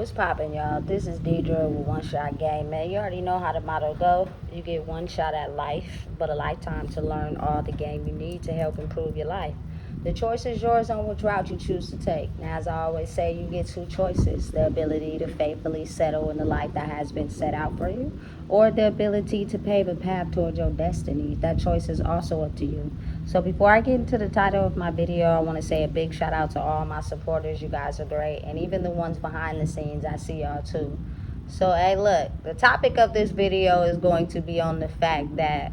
What's poppin', y'all? This is Deidre with One Shot Game. Man, you already know how the motto go. You get one shot at life, but a lifetime to learn all the game you need to help improve your life. The choice is yours on which route you choose to take. Now, as I always say, you get two choices: the ability to faithfully settle in the life that has been set out for you, or the ability to pave a path towards your destiny. That choice is also up to you. So before I get into the title of my video, I want to say a big shout out to all my supporters. You guys are great. And even the ones behind the scenes, I see y'all too. So, hey, look, the topic of this video is going to be on the fact that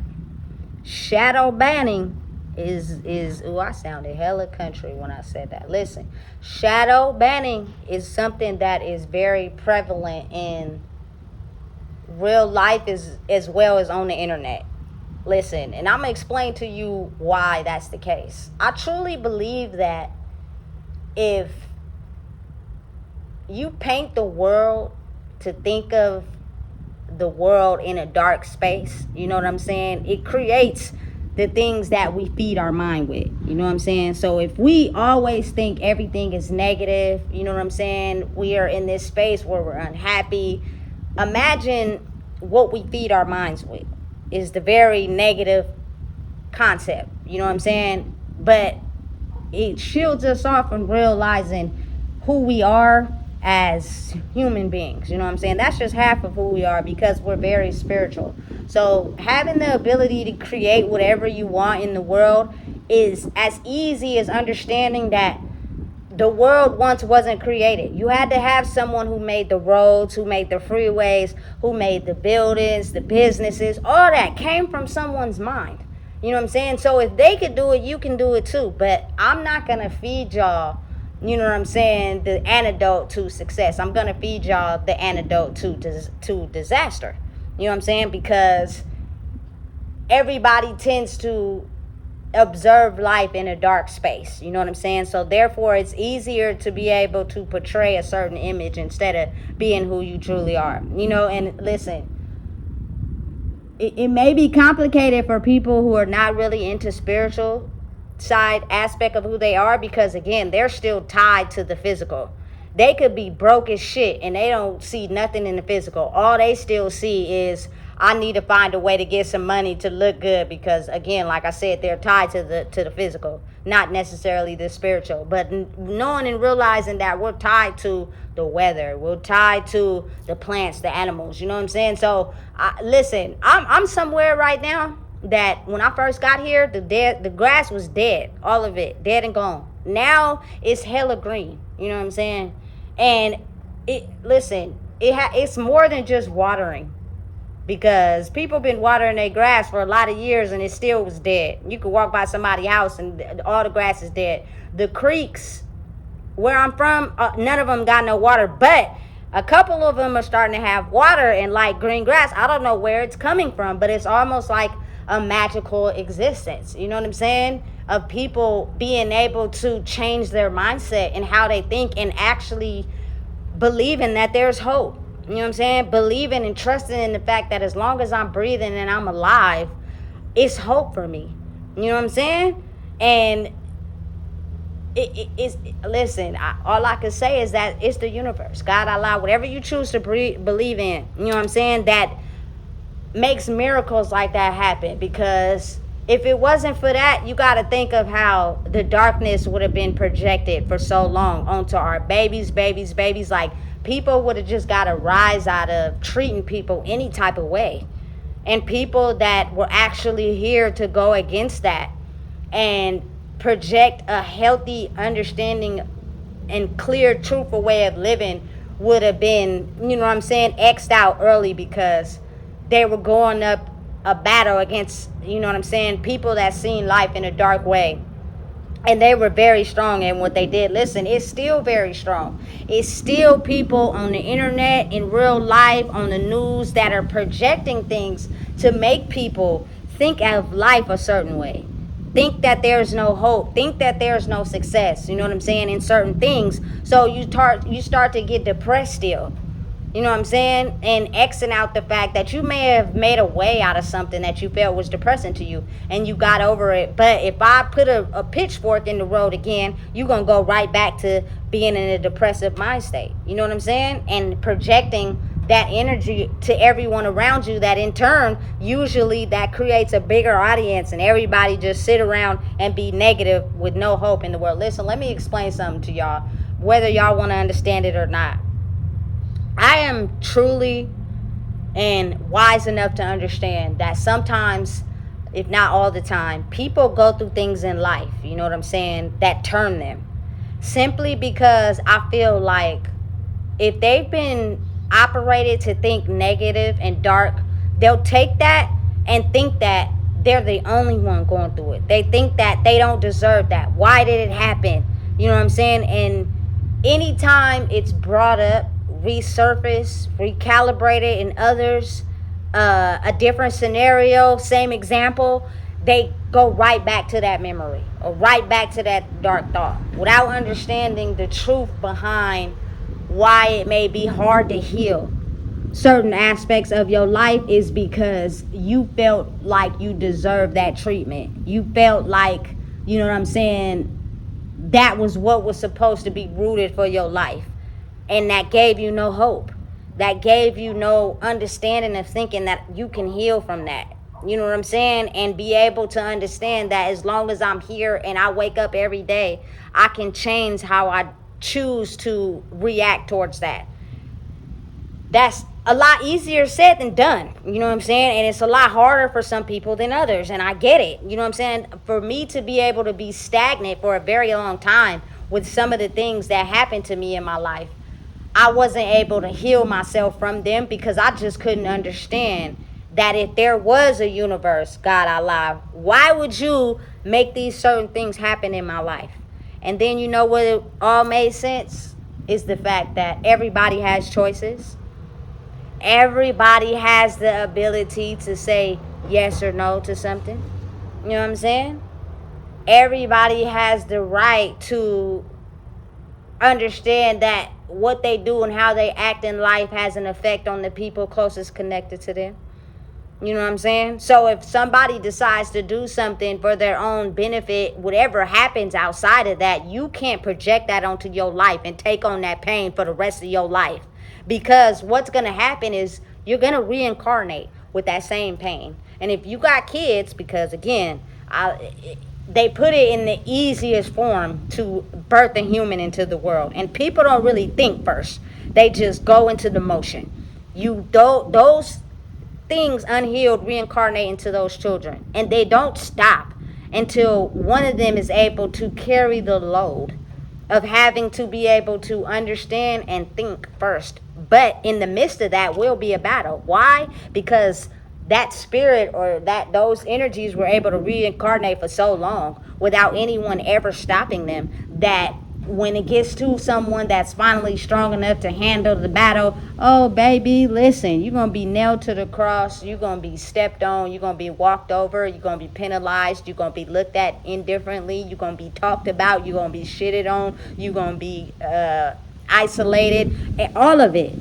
shadow banning is I sounded hella country when I said that. Listen, shadow banning is something that is very prevalent in real life as well as on the internet. Listen, and I'm going to explain to you why that's the case. I truly believe that if you paint the world to think of the world in a dark space, you know what I'm saying? It creates the things that we feed our mind with, you know what I'm saying? So if we always think everything is negative, you know what I'm saying? We are in this space where we're unhappy. Imagine what we feed our minds with is the very negative concept, you know what I'm saying? But it shields us off from realizing who we are as human beings, you know what I'm saying? That's just half of who we are because we're very spiritual. So having the ability to create whatever you want in the world is as easy as understanding that the world once wasn't created. You had to have someone who made the roads, who made the freeways, who made the buildings, the businesses. All that came from someone's mind. You know what I'm saying? So if they could do it, you can do it too. But I'm not going to feed y'all, you know what I'm saying, the antidote to success. I'm going to feed y'all the antidote to disaster. You know what I'm saying? Because everybody tends to observe life in a dark space, you know what I'm saying? So therefore it's easier to be able to portray a certain image instead of being who you truly are, you know. And listen, it may be complicated for people who are not really into spiritual side aspect of who they are, because again, they're still tied to the physical. They could be broke as shit and they don't see nothing in the physical. All they still see is, I need to find a way to get some money to look good, because again, like I said, they're tied to the physical, not necessarily the spiritual. But knowing and realizing that we're tied to the weather, we're tied to the plants, the animals, you know what I'm saying? So listen, I'm somewhere right now that when I first got here, the grass was dead, all of it dead and gone. Now it's hella green, you know what I'm saying? And it's more than just watering, because people been watering their grass for a lot of years and it still was dead. You could walk by somebody's house and all the grass is dead. The creeks where I'm from, none of them got no water, but a couple of them are starting to have water and like green grass. I don't know where it's coming from, but it's almost like a magical existence, you know what I'm saying, of people being able to change their mindset and how they think, and actually believing that there's hope. You know what I'm saying? Believing and trusting in the fact that as long as I'm breathing and I'm alive, it's hope for me. You know what I'm saying? And listen, all I can say is that it's the universe. God, Allah, whatever you choose to believe in, you know what I'm saying, that makes miracles like that happen. Because if it wasn't for that, you got to think of how the darkness would have been projected for so long onto our babies. Like, people would have just got to rise out of treating people any type of way. And people that were actually here to go against that and project a healthy understanding and clear, truthful way of living would have been, you know what I'm saying, X'd out early, because they were going up a battle against, you know what I'm saying, people that seen life in a dark way. And they were very strong in what they did. Listen, it's still very strong. It's still people on the internet, in real life, on the news, that are projecting things to make people think of life a certain way. Think that there's no hope. Think that there's no success, you know what I'm saying, in certain things. So you start to get depressed still. You know what I'm saying? And Xing out the fact that you may have made a way out of something that you felt was depressing to you and you got over it. But if I put a pitchfork in the road again, you're going to go right back to being in a depressive mind state. You know what I'm saying? And projecting that energy to everyone around you, that in turn, usually that creates a bigger audience and everybody just sit around and be negative with no hope in the world. Listen, let me explain something to y'all, whether y'all want to understand it or not. I am truly and wise enough to understand that sometimes, if not all the time, people go through things in life, you know what I'm saying, that turn them. Simply because I feel like if they've been operated to think negative and dark, they'll take that and think that they're the only one going through it. They think that they don't deserve that. Why did it happen? You know what I'm saying? And anytime it's brought up, resurfaced, recalibrated in others, a different scenario, same example, they go right back to that memory or right back to that dark thought without understanding the truth behind why it may be hard to heal certain aspects of your life is because you felt like you deserved that treatment. You felt like, you know what I'm saying, that was what was supposed to be rooted for your life. And that gave you no hope. That gave you no understanding of thinking that you can heal from that. You know what I'm saying? And be able to understand that as long as I'm here and I wake up every day, I can change how I choose to react towards that. That's a lot easier said than done. You know what I'm saying? And it's a lot harder for some people than others. And I get it. You know what I'm saying? For me to be able to be stagnant for a very long time with some of the things that happened to me in my life, I wasn't able to heal myself from them because I just couldn't understand that if there was a universe, God, Allah, why would you make these certain things happen in my life? And then you know what it all made sense? Is the fact that everybody has choices. Everybody has the ability to say yes or no to something. You know what I'm saying? Everybody has the right to understand that what they do and how they act in life has an effect on the people closest connected to them. You know what I'm saying? So if somebody decides to do something for their own benefit, whatever happens outside of that, you can't project that onto your life and take on that pain for the rest of your life. Because what's going to happen is you're going to reincarnate with that same pain. And if you got kids, because again, they put it in the easiest form to birth a human into the world. And people don't really think first. They just go into the motion. Those things unhealed reincarnate into those children. And they don't stop until one of them is able to carry the load of having to be able to understand and think first. But in the midst of that will be a battle. Why? Because that spirit or those energies were able to reincarnate for so long without anyone ever stopping them, that when it gets to someone that's finally strong enough to handle the battle, oh baby, listen, you're going to be nailed to the cross, you're going to be stepped on, you're going to be walked over, you're going to be penalized, you're going to be looked at indifferently, you're going to be talked about, you're going to be shitted on, you're going to be isolated, and all of it.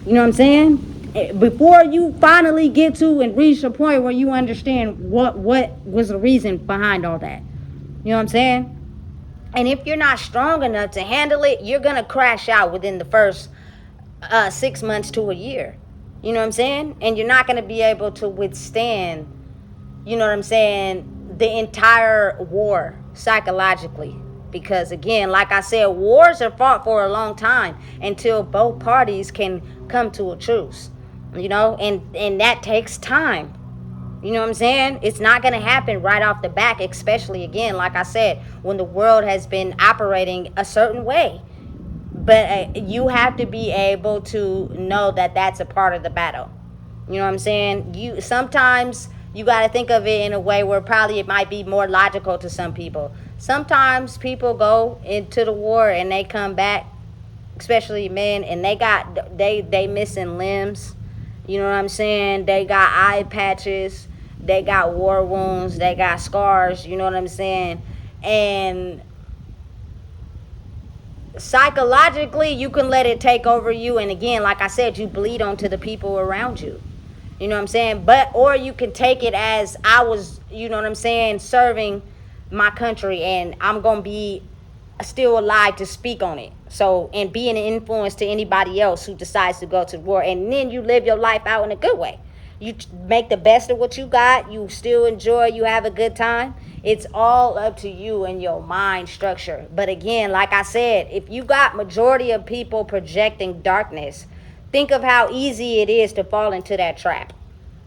You know what I'm saying? Before you finally get to and reach a point where you understand what was the reason behind all that. You know what I'm saying? And if you're not strong enough to handle it, you're going to crash out within the first 6 months to a year. You know what I'm saying? And you're not going to be able to withstand, you know what I'm saying, the entire war psychologically. Because again, like I said, wars are fought for a long time until both parties can come to a truce. You know, and that takes time. You know what I'm saying? It's not going to happen right off the back, especially, again, like I said, when the world has been operating a certain way. But you have to be able to know that that's a part of the battle. You know what I'm saying? Sometimes you got to think of it in a way where probably it might be more logical to some people. Sometimes people go into the war and they come back, especially men, and they missing limbs. You know what I'm saying? They got eye patches. They got war wounds. They got scars. You know what I'm saying? And psychologically, you can let it take over you, and again, like I said, you bleed onto the people around you. You know what I'm saying? But or you can take it as I was, you know what I'm saying, serving my country, and I'm gonna be still alive to speak on it. So, and being an influence to anybody else who decides to go to war, and then you live your life out in a good way. You make the best of what you got. You still enjoy. You have a good time. It's all up to you and your mind structure. But again, like I said, if you got majority of people projecting darkness, think of how easy it is to fall into that trap.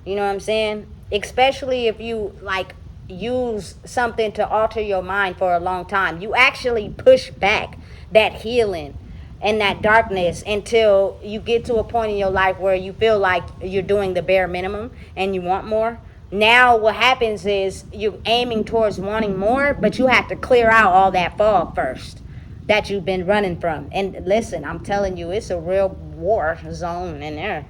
You know what I'm saying? Especially if you like use something to alter your mind for a long time. You actually push back that healing and that darkness until you get to a point in your life where you feel like you're doing the bare minimum and you want more. Now what happens is you're aiming towards wanting more, but you have to clear out all that fog first that you've been running from. And listen, I'm telling you, it's a real war zone in there.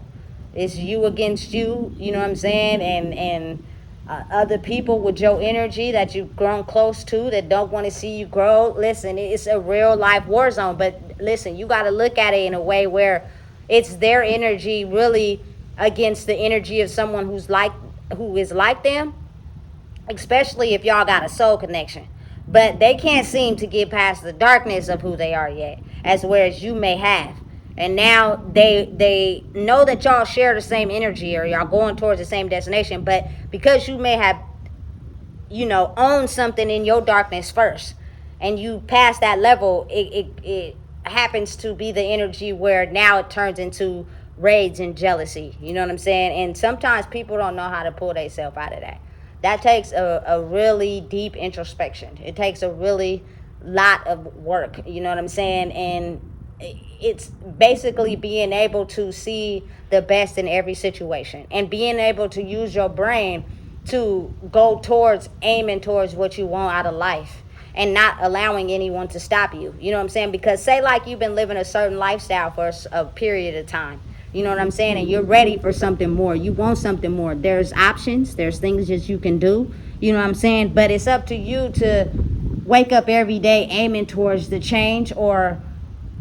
It's you against you, you know what I'm saying? And other people with your energy that you've grown close to that don't want to see you grow. Listen, it's a real life war zone. But listen, you got to look at it in a way where it's their energy really against the energy of someone who is like them, especially if y'all got a soul connection. But they can't seem to get past the darkness of who they are yet, as whereas you may have. And now they know that y'all share the same energy or y'all going towards the same destination, but because you may have, owned something in your darkness first, and you pass that level, it happens to be the energy where now it turns into rage and jealousy. You know what I'm saying? And sometimes people don't know how to pull themselves out of that. That takes a really deep introspection. It takes a really lot of work. You know what I'm saying? And it's basically being able to see the best in every situation and being able to use your brain to go towards aiming towards what you want out of life and not allowing anyone to stop you. You know what I'm saying? Because say like you've been living a certain lifestyle for a period of time. You know what I'm saying? And you're ready for something more. You want something more. There's options. There's things that you can do. You know what I'm saying? But it's up to you to wake up every day aiming towards the change, or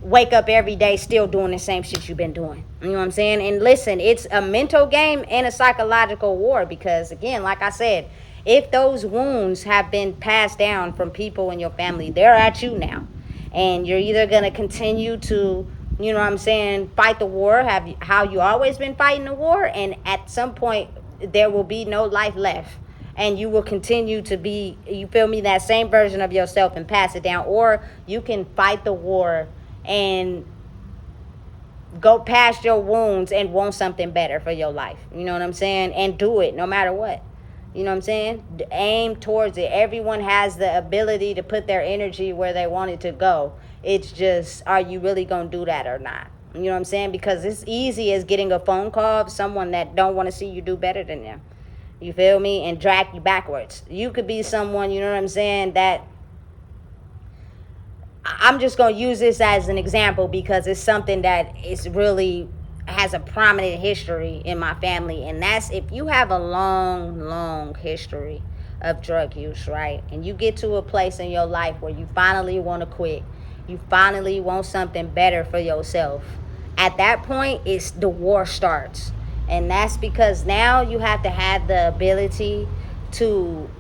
wake up every day still doing the same shit you've been doing. You know what I'm saying? And listen, it's a mental game and a psychological war, because again, like I said, if those wounds have been passed down from people in your family, they're at you now. And you're either going to continue to, you know what I'm saying, fight the war, how you always been fighting the war, and at some point there will be no life left. And you will continue to be, you feel me, that same version of yourself and pass it down. Or you can fight the war and go past your wounds and want something better for your life. You know what I'm saying? And do it no matter what. You know what I'm saying? Aim towards it. Everyone has the ability to put their energy where they want it to go. It's just, are you really going to do that or not? You know what I'm saying? Because it's easy as getting a phone call of someone that don't want to see you do better than them. You feel me? And drag you backwards. You could be someone, you know what I'm saying, that I'm just going to use this as an example because it's something that is really has a prominent history in my family. And that's if you have a long history of drug use, right? And you get to a place in your life where you finally want to quit. You finally want something better for yourself. At that point, it's the war starts. And that's because now you have to have the ability to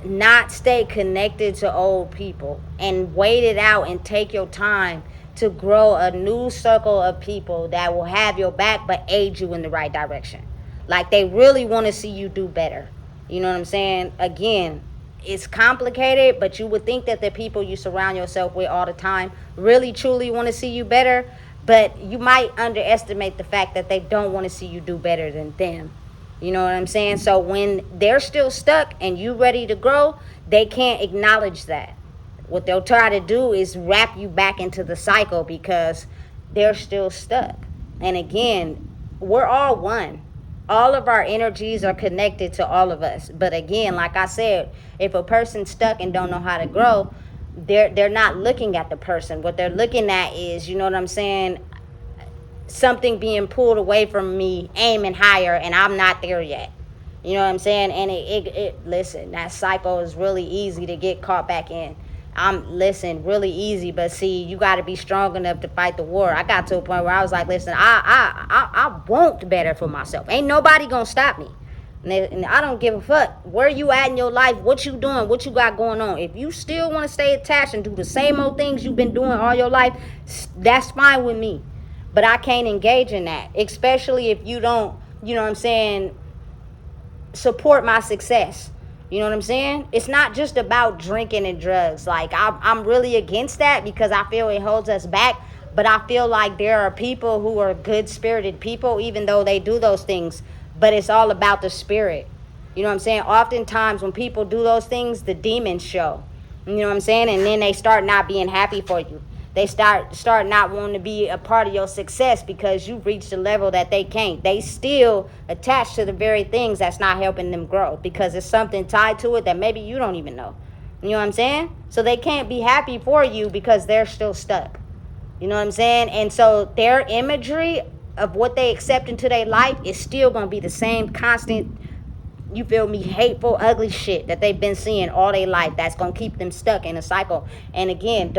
not stay connected to old people and wait it out and take your time to grow a new circle of people that will have your back but aid you in the right direction. Like they really want to see you do better. You know what I'm saying? Again, it's complicated, but you would think that the people you surround yourself with all the time really truly want to see you better, but you might underestimate the fact that they don't want to see you do better than them. You know what I'm saying? So when they're still stuck and you ready to grow, they can't acknowledge that. What they'll try to do is wrap you back into the cycle because they're still stuck. And again, we're all one. All of our energies are connected to all of us. But again, like I said, if a person's stuck and don't know how to grow, they're not looking at the person. What they're looking at is, you know what I'm saying, something being pulled away from me, aiming higher, and I'm not there yet. You know what I'm saying? And listen, that cycle is really easy to get caught back in. listen, really easy, but see, you got to be strong enough to fight the war. I got to a point where I was like, listen, I want better for myself. Ain't nobody gonna stop me. And I don't give a fuck where you at in your life, what you doing, what you got going on. If you still want to stay attached and do the same old things you've been doing all your life, that's fine with me. But I can't engage in that, especially if you don't, you know what I'm saying, support my success. You know what I'm saying? It's not just about drinking and drugs. Like, I'm really against that because I feel it holds us back. But I feel like there are people who are good-spirited people, even though they do those things. But it's all about the spirit. You know what I'm saying? Oftentimes when people do those things, the demons show. You know what I'm saying? And then they start not being happy for you. They start not wanting to be a part of your success because you've reached a level that they can't. They still attach to the very things that's not helping them grow because there's something tied to it that maybe you don't even know. You know what I'm saying? So they can't be happy for you because they're still stuck. You know what I'm saying? And so their imagery of what they accept into their life is still going to be the same constant, you feel me, hateful, ugly shit that they've been seeing all their life that's going to keep them stuck in a cycle. And again,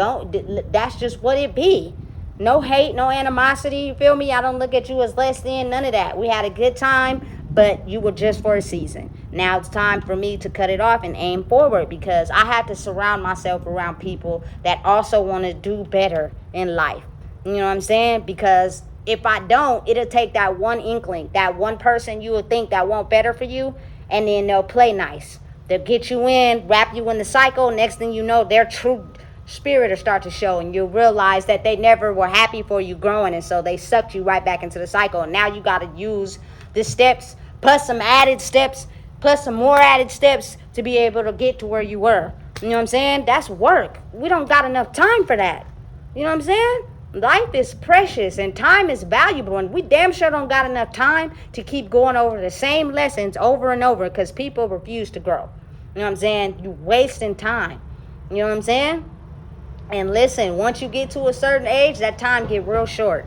that's just what it be. No hate, no animosity, you feel me? I don't look at you as less than, none of that. We had a good time, but you were just for a season. Now it's time for me to cut it off and aim forward because I have to surround myself around people that also want to do better in life. You know what I'm saying? Because if I don't, it'll take that one inkling, that one person you would think that want better for you, and then they'll play nice. They'll get you in, wrap you in the cycle. Next thing you know, their true spirit will start to show, and you'll realize that they never were happy for you growing, and so they sucked you right back into the cycle. And now you got to use the steps, plus some added steps, plus some more added steps to be able to get to where you were. You know what I'm saying? That's work. We don't got enough time for that. You know what I'm saying? Life is precious and time is valuable, and we damn sure don't got enough time to keep going over the same lessons over and over because people refuse to grow. You know what I'm saying? You wasting time. You know what I'm saying? And listen, once you get to a certain age, that time get real short.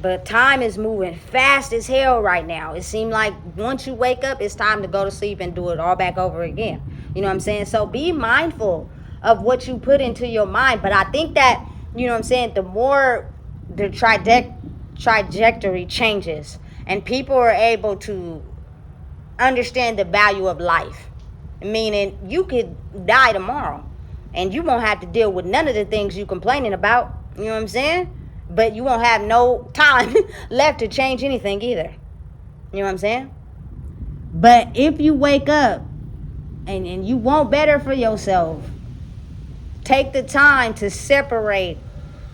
But time is moving fast as hell right now. It seems like once you wake up, it's time to go to sleep and do it all back over again. You know what I'm saying? So be mindful of what you put into your mind. But I think that, you know what I'm saying, the more the trajectory changes and people are able to understand the value of life, meaning you could die tomorrow and you won't have to deal with none of the things you complaining about. You know what I'm saying? But you won't have no time left to change anything either. You know what I'm saying? But if you wake up and you want better for yourself, take the time to separate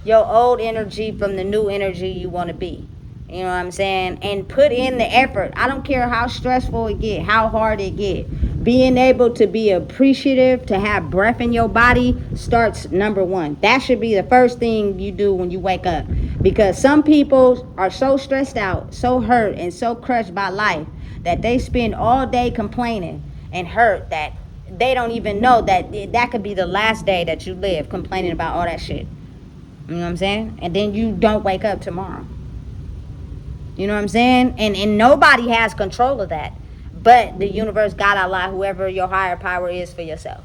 your old energy from the new energy you want to be. You know what I'm saying? And put in the effort. I don't care how stressful it get, how hard it get. Being able to be appreciative, to have breath in your body starts number one. That should be the first thing you do when you wake up. Because some people are so stressed out, so hurt, and so crushed by life that they spend all day complaining and hurt that they don't even know that that could be the last day that you live, complaining about all that shit. You know what I'm saying? And then you don't wake up tomorrow. You know what I'm saying? And nobody has control of that but the universe, God, Allah, whoever your higher power is for yourself.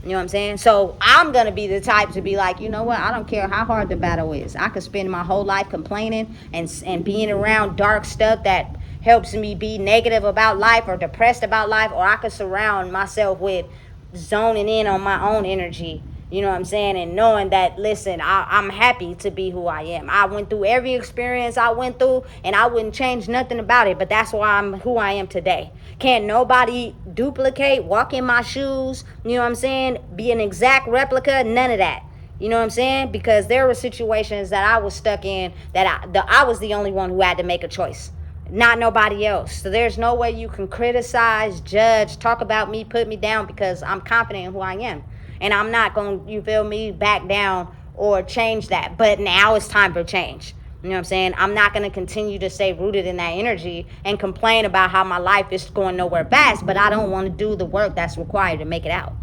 You know what I'm saying? So I'm going to be the type to be like, you know what? I don't care how hard the battle is. I could spend my whole life complaining and being around dark stuff that helps me be negative about life or depressed about life, or I could surround myself with zoning in on my own energy. You know what I'm saying? And knowing that, listen, I'm happy to be who I am. I went through every experience I went through, and I wouldn't change nothing about it. But that's why I'm who I am today. Can't nobody duplicate, walk in my shoes, you know what I'm saying? Be an exact replica, none of that. You know what I'm saying? Because there were situations that I was stuck in that I was the only one who had to make a choice. Not nobody else. So there's no way you can criticize, judge, talk about me, put me down, because I'm confident in who I am. And I'm not going to, you feel me, back down or change that. But now it's time for change. You know what I'm saying? I'm not going to continue to stay rooted in that energy and complain about how my life is going nowhere fast, but I don't want to do the work that's required to make it out.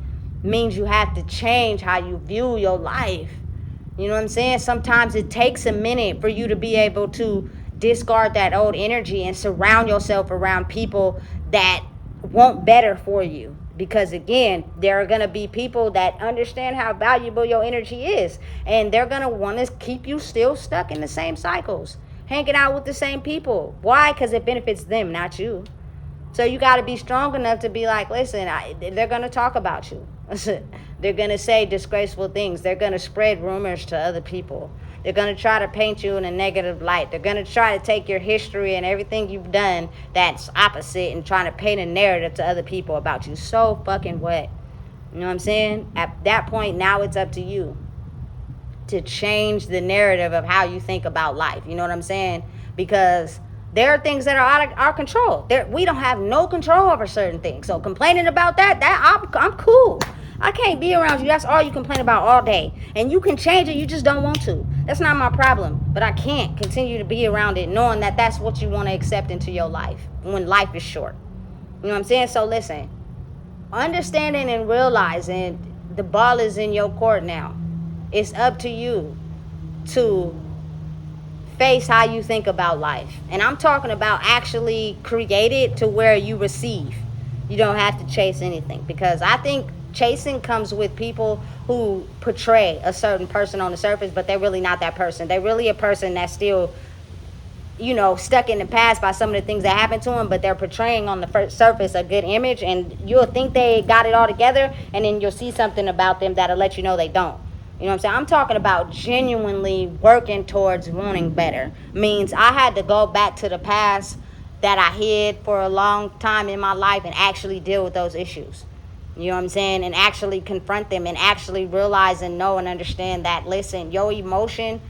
It means you have to change how you view your life. You know what I'm saying? Sometimes it takes a minute for you to be able to discard that old energy and surround yourself around people that want better for you, Because again, there are going to be people that understand how valuable your energy is, and they're going to want to keep you still stuck in the same cycles, hanging out with the same people. Why? Because it benefits them, not you. So you got to be strong enough to be like, listen, they're going to talk about you. They're going to say disgraceful things. They're going to spread rumors to other people. They're going to try to paint you in a negative light. They're going to try to take your history and everything you've done that's opposite and trying to paint a narrative to other people about you. So fucking what? You know what I'm saying? At that point, now it's up to you to change the narrative of how you think about life. You know what I'm saying? Because there are things that are out of our control. We don't have no control over certain things. So complaining about that I'm cool. I can't be around you. That's all you complain about all day. And you can change it. You just don't want to. That's not my problem. But I can't continue to be around it knowing that that's what you want to accept into your life when life is short. You know what I'm saying? So listen, understanding and realizing the ball is in your court now. It's up to you to face how you think about life. And I'm talking about actually create it to where you receive. You don't have to chase anything, because I think chasing comes with people who portray a certain person on the surface, but they're really not that person. They're really a person that's still, stuck in the past by some of the things that happened to them, but they're portraying on the surface a good image, and you'll think they got it all together, and then you'll see something about them that'll let you know they don't. You know what I'm saying? I'm talking about genuinely working towards wanting better. Means I had to go back to the past that I hid for a long time in my life and actually deal with those issues. You know what I'm saying? And actually confront them and actually realize and know and understand that, listen, your emotion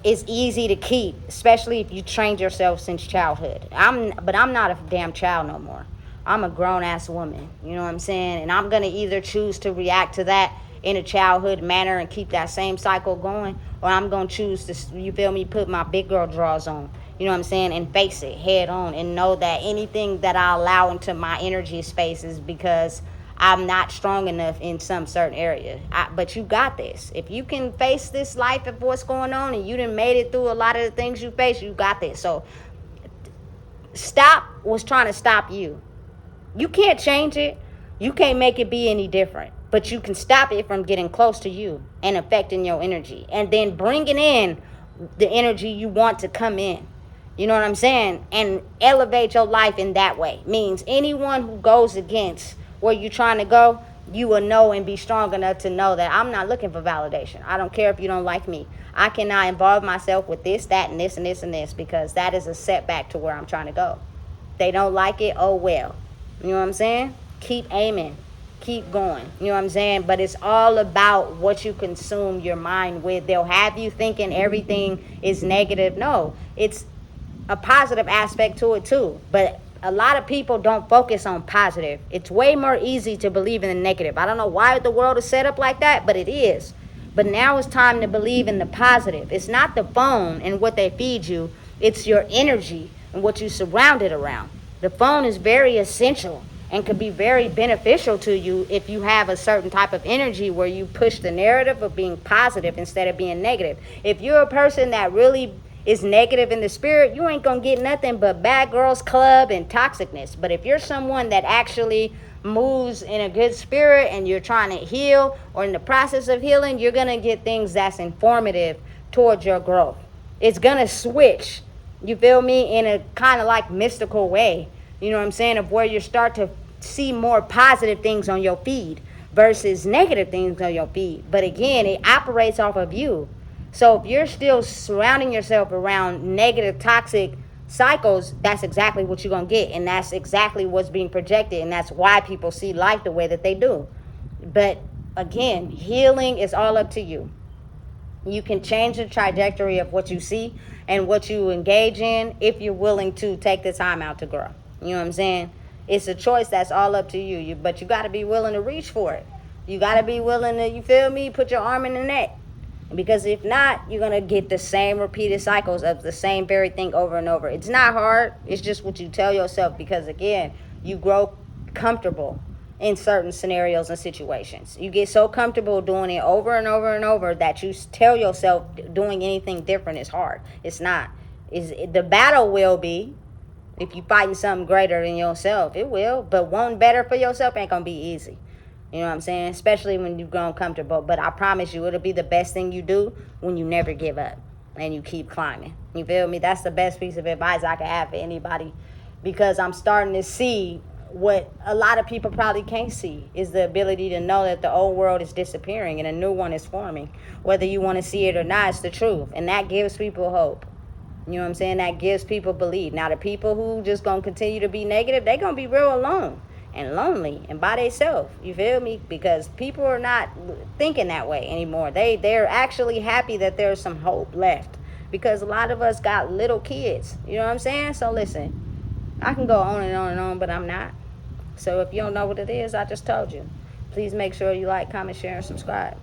is easy to keep, especially if you trained yourself since childhood. But I'm not a damn child no more. I'm a grown-ass woman. You know what I'm saying? And I'm going to either choose to react to that in a childhood manner and keep that same cycle going, or I'm going to choose to, put my big girl drawers on, you know what I'm saying, and face it head on and know that anything that I allow into my energy space is because I'm not strong enough in some certain area. But you got this. If you can face this life of what's going on and you done made it through a lot of the things you face, you got this. So stop what's trying to stop you. You can't change it. You can't make it be any different. But you can stop it from getting close to you and affecting your energy. And then bringing in the energy you want to come in. You know what I'm saying? And elevate your life in that way. Means anyone who goes against where you're trying to go, you will know and be strong enough to know that I'm not looking for validation. I don't care if you don't like me. I cannot involve myself with this, that, and this, and this, and this, because that is a setback to where I'm trying to go. They don't like it, oh well. You know what I'm saying? Keep aiming. Keep going. You know what I'm saying? But it's all about what you consume your mind with. They'll have you thinking everything is negative. No, it's a positive aspect to it too. But a lot of people don't focus on positive. It's way more easy to believe in the negative. I don't know why the world is set up like that, but it is. But now it's time to believe in the positive. It's not the phone and what they feed you. It's your energy and what you surround it around. The phone is very essential and could be very beneficial to you if you have a certain type of energy where you push the narrative of being positive instead of being negative. If you're a person that really is negative in the spirit, you ain't gonna get nothing but bad girls club and toxicness. But if you're someone that actually moves in a good spirit and you're trying to heal or in the process of healing, you're gonna get things that's informative towards your growth. It's gonna switch, you feel me, in a kind of like mystical way. You know what I'm saying? Of where you start to see more positive things on your feed versus negative things on your feed. But again, it operates off of you. So if you're still surrounding yourself around negative, toxic cycles, that's exactly what you're going to get. And that's exactly what's being projected. And that's why people see life the way that they do. But again, healing is all up to you. You can change the trajectory of what you see and what you engage in if you're willing to take the time out to grow. You know what I'm saying? It's a choice that's all up to you. But you got to be willing to reach for it. You got to be willing to, you feel me, put your arm in the net. Because if not, you're going to get the same repeated cycles of the same very thing over and over. It's not hard. It's just what you tell yourself. Because again, you grow comfortable in certain scenarios and situations. You get so comfortable doing it over and over and over that you tell yourself doing anything different is hard. It's not. The battle will be If you fighting something greater than yourself, it will. But wanting better for yourself ain't gonna be easy. You know what I'm saying? Especially when you've grown comfortable. But I promise you, it'll be the best thing you do when you never give up and you keep climbing. You feel me? That's the best piece of advice I can have for anybody, because I'm starting to see what a lot of people probably can't see, is the ability to know that the old world is disappearing and a new one is forming. Whether you want to see it or not, it's the truth. And that gives people hope. You know what I'm saying? That gives people belief. Now, the people who just going to continue to be negative, they going to be real alone and lonely and by themselves. You feel me? Because people are not thinking that way anymore. They're actually happy that there's some hope left, because a lot of us got little kids. You know what I'm saying? So listen, I can go on and on and on, but I'm not. So if you don't know what it is, I just told you. Please make sure you like, comment, share, and subscribe.